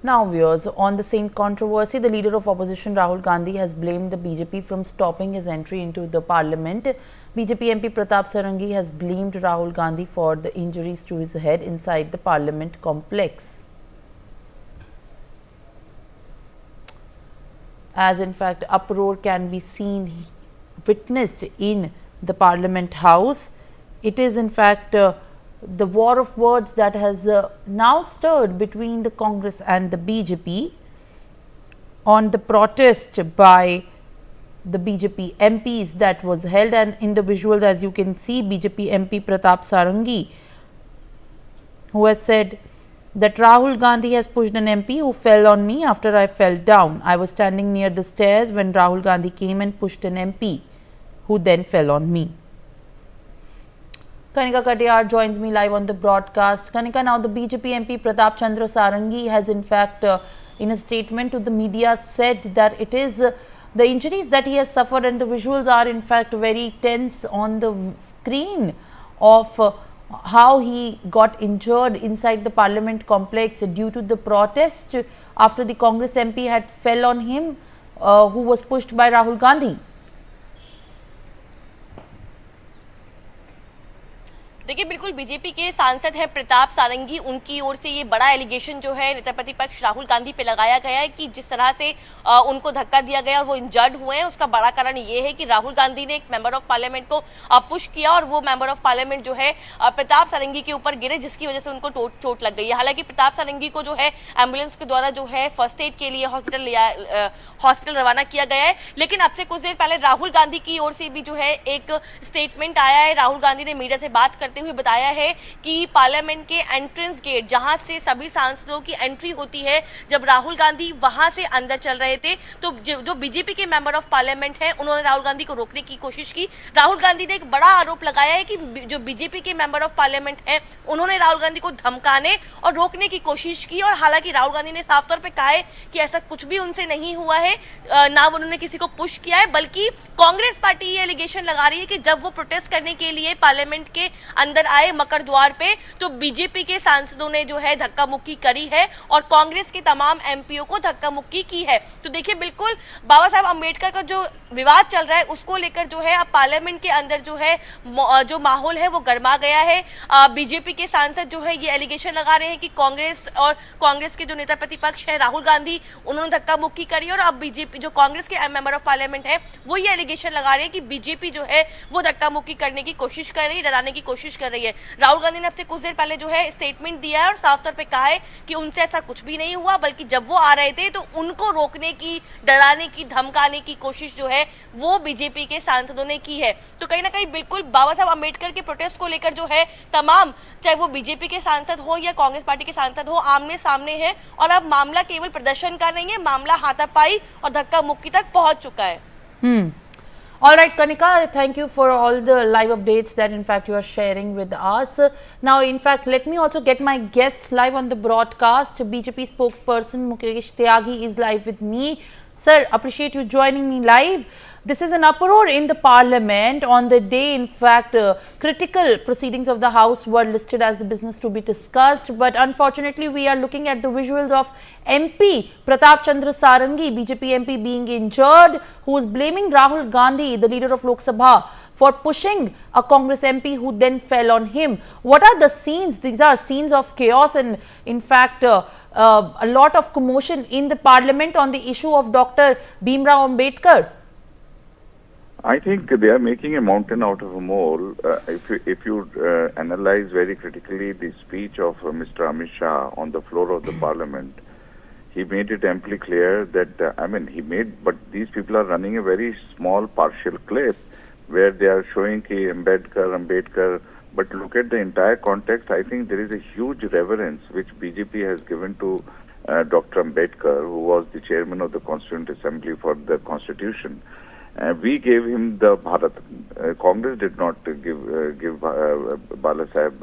Now viewers, on the same controversy, the leader of opposition Rahul Gandhi has blamed the BJP from stopping his entry into the parliament. BJP MP Pratap Sarangi has blamed Rahul Gandhi for the injuries to his head inside the parliament complex. As in fact uproar can be seen witnessed in the Parliament House. It is in fact the war of words that has now stirred between the Congress and the BJP on the protest by the BJP MPs that was held, and in the visuals as you can see, BJP MP Pratap Sarangi, who has said that Rahul Gandhi has pushed an MP who fell on me after I fell down. I was standing near the stairs when Rahul Gandhi came and pushed an MP who then fell on me. Kanika Katiyar joins me live on the broadcast. Kanika, now the BJP MP Pratap Chandra Sarangi has in fact in a statement to the media said that it is the injuries that he has suffered, and the visuals are in fact very tense on the screen of how he got injured inside the parliament complex due to the protest after the Congress MP had fell on him who was pushed by Rahul Gandhi. देखिए बिल्कुल BJP के सांसद हैं प्रताप सारंगी, उनकी ओर से ये बड़ा allegation जो है नेता प्रतिपक्ष राहुल गांधी पे लगाया गया है कि जिस तरह से उनको धक्का दिया गया और वो इंजर्ड हुए हैं, उसका बड़ा कारण ये है कि राहुल गांधी ने एक मेंबर ऑफ पार्लियामेंट को पुश किया और वो मेंबर ऑफ पार्लियामेंट जो है प्रताप सारंगी के ऊपर गिरे, जिसकी वजह से उनको चोट लग गई है। हालांकि प्रताप सारंगी को जो है एम्बुलेंस के द्वारा जो है फर्स्ट एड के लिए हॉस्पिटल रवाना किया गया है, लेकिन अब से कुछ देर पहले राहुल गांधी की ओर से भी जो है एक स्टेटमेंट आया है। राहुल गांधी ने मीडिया से बात करते हुए बताया है कि पार्लियामेंट के एंट्रेंस गेट जहां से सभी सांसदों की एंट्री होती है, जब राहुल गांधी वहां से अंदर चल रहे थे तो जो बीजेपी के मेंबर ऑफ पार्लियामेंट हैं उन्होंने राहुल गांधी को रोकने की कोशिश की। राहुल गांधी ने एक बड़ा आरोप लगाया है कि जो बीजेपी के मेंबर ऑफ पार्लियामेंट हैं उन्होंने राहुल गांधी को धमकाने और रोकने की कोशिश की, और हालांकि राहुल गांधी ने साफ तौर पर कहा है कि ऐसा कुछ भी उनसे नहीं हुआ है, ना उन्होंने किसी को पुश किया है, बल्कि कांग्रेस पार्टी ये एलिगेशन लगा रही है कि जब वो प्रोटेस्ट करने के लिए पार्लियामेंट के अंदर आए मकर द्वार पे तो बीजेपी के सांसदों ने जो है धक्का मुक्की करी है और कांग्रेस के तमाम एमपीओ को धक्का मुक्की की है। तो देखिए बिल्कुल बाबा साहब अंबेडकर का जो विवाद चल रहा है उसको लेकर जो है अब पार्लियामेंट के अंदर जो है जो माहौल है वो गर्मा गया है। बीजेपी के सांसद जो है ये एलिगेशन लगा रहे हैं कि कांग्रेस के जो नेता प्रतिपक्ष है राहुल गांधी, उन्होंने धक्का मुक्की करी, और अब बीजेपी जो कांग्रेस के मेंबर ऑफ पार्लियामेंट है वो ये एलिगेशन लगा रहे हैं कि बीजेपी जो है वो धक्का मुक्की करने की कोशिश कर रही है, डराने की कोशिश कर रही है। राहुल गांधी ने अब से कुछ देर पहले जो है स्टेटमेंट दिया है और साफ तौर पे कहा है कि उनसे ऐसा कुछ भी नहीं हुआ, बल्कि जब वो आ रहे थे तो उनको रोकने की, डराने की, धमकाने की कोशिश जो है वो बीजेपी के सांसदों ने की है। तो कहीं ना कहीं बिल्कुल बाबा साहब अंबेडकर के प्रोटेस्ट को लेकर जो है तमाम, चाहे वो बीजेपी के सांसद हो या कांग्रेस पार्टी के सांसद हो, आमने सामने है, और अब मामला केवल प्रदर्शन का नहीं है, मामला हाथापाई और धक्का मुक्की तक पहुंच चुका है। All right, Kanika, thank you for all the live updates that in fact you are sharing with us. Now, in fact, let me also get my guest live on the broadcast. BJP spokesperson Mukesh Tyagi is live with me. Sir, appreciate you joining me live. This is an uproar in the parliament on the day, in fact, critical proceedings of the House were listed as the business to be discussed. But unfortunately, we are looking at the visuals of MP Pratap Chandra Sarangi, BJP MP, being injured, who is blaming Rahul Gandhi, the leader of Lok Sabha, for pushing a Congress MP who then fell on him. What are the scenes? These are scenes of chaos and, in fact, a lot of commotion in the parliament on the issue of Dr. Bhimrao Ambedkar. I think they are making a mountain out of a mole. If you analyze very critically the speech of Mr. Amit Shah on the floor of the parliament, he made it amply clear that, but these people are running a very small partial clip where they are showing Ambedkar, but look at the entire context. I think there is a huge reverence which BJP has given to Dr. Ambedkar, who was the chairman of the Constituent Assembly for the Constitution. We gave him the Bharat. Congress did not give Bala Saheb,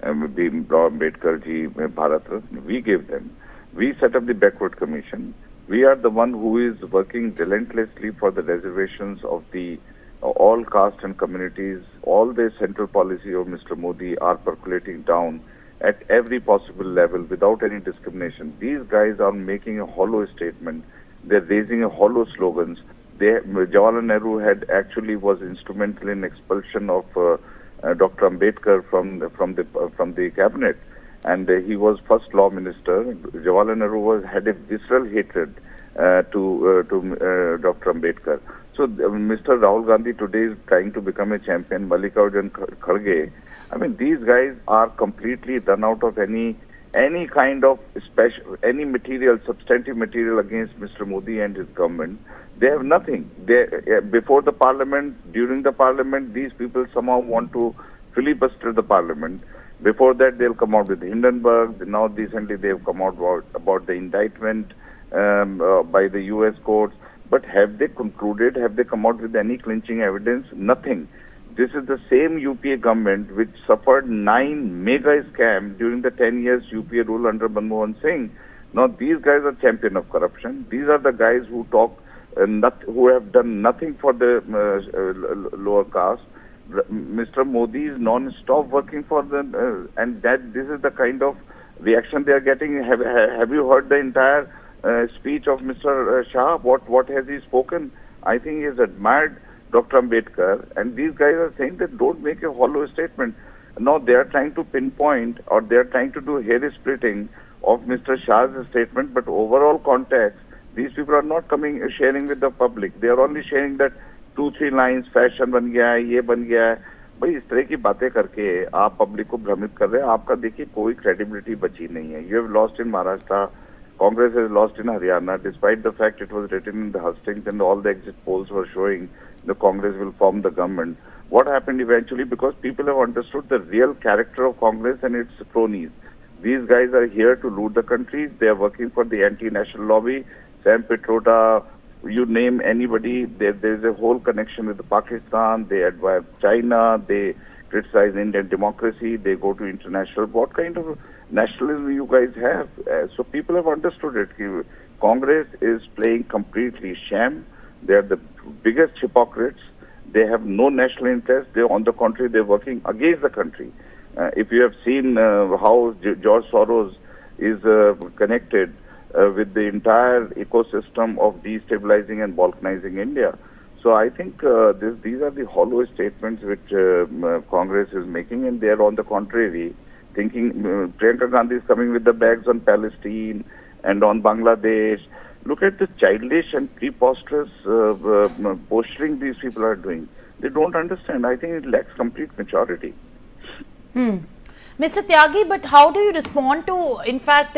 Bhimrao Ambedkar ji Bharat. We gave them. We set up the backward commission. We are the one who is working relentlessly for the reservations of the all caste and communities. All the central policy of Mr. Modi are percolating down at every possible level without any discrimination. These guys are making a hollow statement. They're raising a hollow slogans. Jawaharlal Nehru had actually was instrumental in expulsion of Dr. Ambedkar from the cabinet, and he was first law minister. Jawaharlal Nehru had a visceral hatred to Dr. Ambedkar. So Mr. Rahul Gandhi today is trying to become a champion. Mallikarjun Kharge. I mean, these guys are completely run out of any kind of any material, substantive material against Mr. Modi and his government. They have nothing. Before the parliament, during the parliament, these people somehow want to filibuster the parliament. Before that, they'll come out with Hindenburg. Now, recently, they've come out about the indictment by the U.S. courts. But have they concluded? Have they come out with any clinching evidence? Nothing. This is the same UPA government which suffered 9 mega scams during the 10 years UPA rule under Manmohan Singh. Now, these guys are champion of corruption. These are the guys who talk, who have done nothing for the lower caste. Mr. Modi is non-stop working for them, and this is the kind of reaction they are getting. Have you heard the entire speech of Mr. Shah? What has he spoken? I think he has admired Dr. Ambedkar, and these guys are saying that don't make a hollow statement. Now they are trying to pinpoint, or they are trying to do hair splitting of Mr. Shah's statement, but overall context, these people are not sharing with the public. They are only sharing that 2-3 lines, fashion बन गया है, ये बन गया है. भाई इस तरह की बातें करके आप पब्लिक को भ्रमित कर रहे हैं. आपका देखिए कोई credibility बची नहीं है. You have lost in Maharashtra. Congress has lost in Haryana, despite the fact it was written in the hustings and all the exit polls were showing the Congress will form the government. What happened eventually? Because people have understood the real character of Congress and its cronies. These guys are here to loot the country. They are working for the anti-national lobby. Sam Pitroda, you name anybody, there's a whole connection with Pakistan. They admire China. They criticize Indian democracy. They go to international. What kind of nationalism you guys have? So people have understood it. Congress is playing completely sham. They are the biggest hypocrites. They have no national interest. They, on the contrary, they're working against the country. If you have seen how George Soros is connected with the entire ecosystem of destabilizing and balkanizing India. So I think these are the hollow statements which Congress is making, and they are on the contrary thinking. Priyanka Gandhi is coming with the bags on Palestine and on Bangladesh. Look at the childish and preposterous posturing these people are doing. They don't understand. I think it lacks complete maturity. Mr. Tyagi, but how do you respond to, in fact,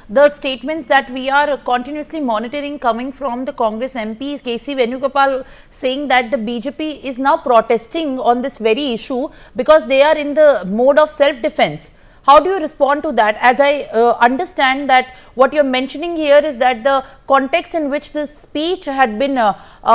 the statements that we are continuously monitoring coming from the Congress MP, KC Venugopal, saying that the BJP is now protesting on this very issue because they are in the mode of self-defense? How do you respond to that? As I understand that what you're mentioning here is that the context in which this speech had been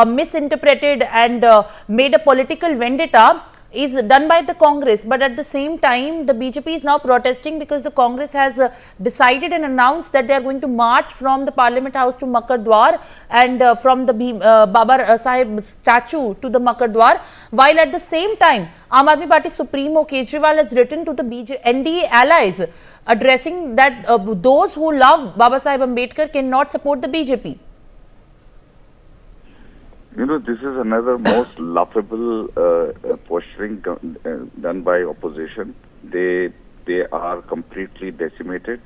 misinterpreted and made a political vendetta is done by the Congress, but at the same time the BJP is now protesting because the Congress has decided and announced that they are going to march from the Parliament House to Makar Dwar and from the Baba Sahib statue to the Makar Dwar, while at the same time Aam Aadmi Party Supremo Kejriwal has written to the NDA allies addressing that those who love Baba Sahib Ambedkar cannot support the BJP. You know, this is another most laughable posturing done by opposition. They are completely decimated,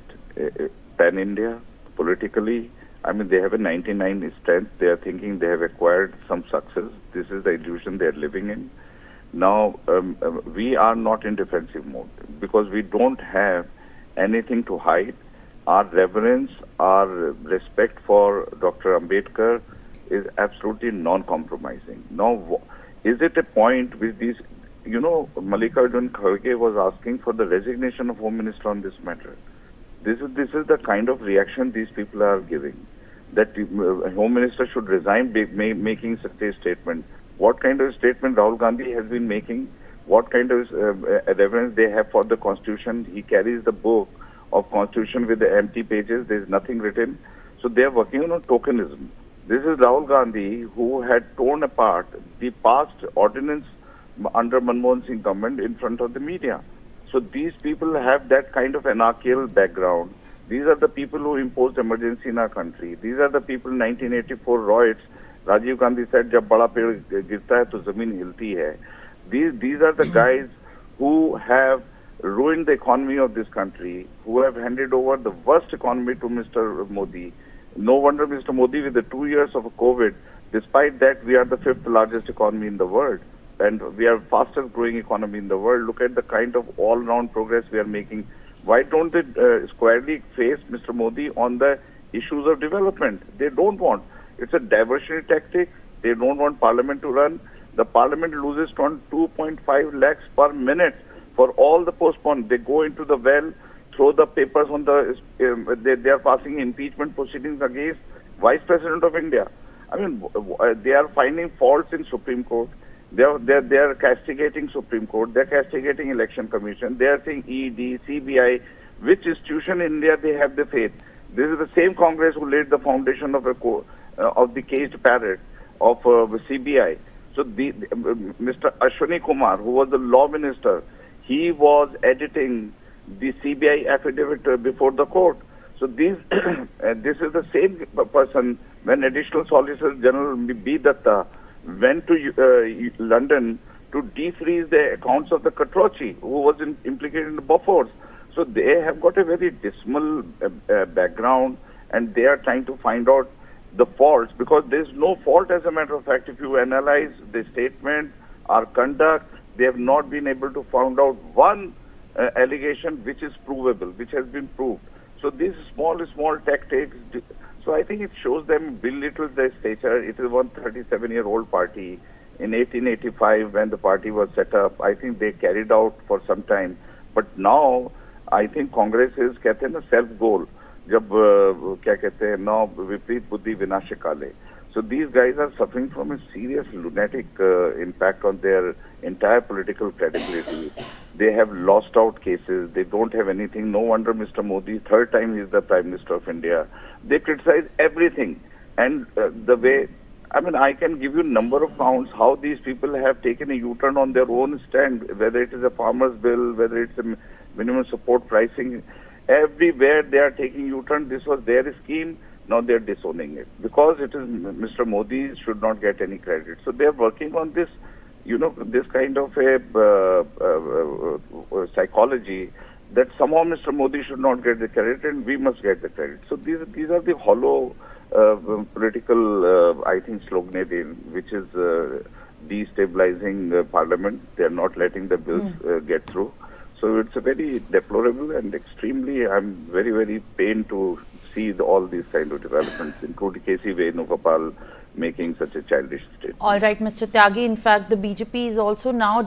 pan-India, politically. I mean, they have a 99 strength. They are thinking they have acquired some success. This is the illusion they are living in. Now, we are not in defensive mode because we don't have anything to hide. Our reverence, our respect for Dr. Ambedkar is absolutely non-compromising. Now, is it a point with these, you know, Mallikarjun Kharge was asking for the resignation of Home Minister on this matter. This is the kind of reaction these people are giving, that Home Minister should resign, making such a statement. What kind of statement Rahul Gandhi has been making? What kind of reverence they have for the Constitution? He carries the book of Constitution with the empty pages. There is nothing written. So they are working on tokenism. This is Rahul Gandhi who had torn apart the past ordinance under Manmohan Singh government in front of the media. So these people have that kind of anarchical background. These are the people who imposed emergency in our country. These are the people 1984 riots. Rajiv Gandhi said, "जब बड़ा पेड़ गिरता है तो जमीन हिलती है." These are the guys who have ruined the economy of this country, who have handed over the worst economy to Mr. Modi. No wonder Mr. Modi, with the 2 years of COVID, despite that, we are the 5th largest economy in the world. And we are fastest growing economy in the world. Look at the kind of all-round progress we are making. Why don't they squarely face Mr. Modi on the issues of development? They don't want. It's a diversionary tactic. They don't want parliament to run. The parliament loses 2.5 lakhs per minute for all the postponed. They go into the well, throw the papers on the, they are passing impeachment proceedings against Vice President of India. I mean, they are finding faults in Supreme Court. They are castigating Supreme Court. They are castigating Election Commission. They are saying ED, CBI. Which institution in India they have the faith? This is the same Congress who laid the foundation of the caged parrot of CBI. So Mr. Ashwani Kumar, who was the law minister, he was editing the CBI affidavit before the court. So this is the same person when Additional Solicitor General B. Datta went to London to defreeze the accounts of the Katrochi, who was implicated in the Bofors. So they have got a very dismal background, and they are trying to find out the faults, because there is no fault. As a matter of fact, if you analyze the statement, our conduct, they have not been able to find out one allegation which is provable, which has been proved. So these small tactics. So I think it shows them belittles their stature. It is 137-year-old party. In 1885, when the party was set up, I think they carried out for some time. But now, I think Congress is, कहते हैं ना, self goal. जब क्या कहते हैं ना, विपरीत बुद्धि विनाश काले. So these guys are suffering from a serious lunatic impact on their entire political credibility. They have lost out cases. They don't have anything. No wonder Mr. Modi, third time he is the Prime Minister of India. They criticize everything. And the way, I mean, I can give you a number of counts how these people have taken a U-turn on their own stand, whether it is a farmer's bill, whether it's a minimum support pricing. Everywhere they are taking U-turn. This was their scheme. Now they are disowning it because it is Mr. Modi should not get any credit. So they are working on this, this kind of a psychology that somehow Mr. Modi should not get the credit and we must get the credit. So these are the hollow political, I think, slogan which is destabilizing Parliament. They are not letting the bills get through. So it's a very deplorable and extremely, I'm very, very pained to see all these kind of developments, including K.C. Venugopal making such a childish statement. All right, Mr. Tyagi. In fact, the BJP is also now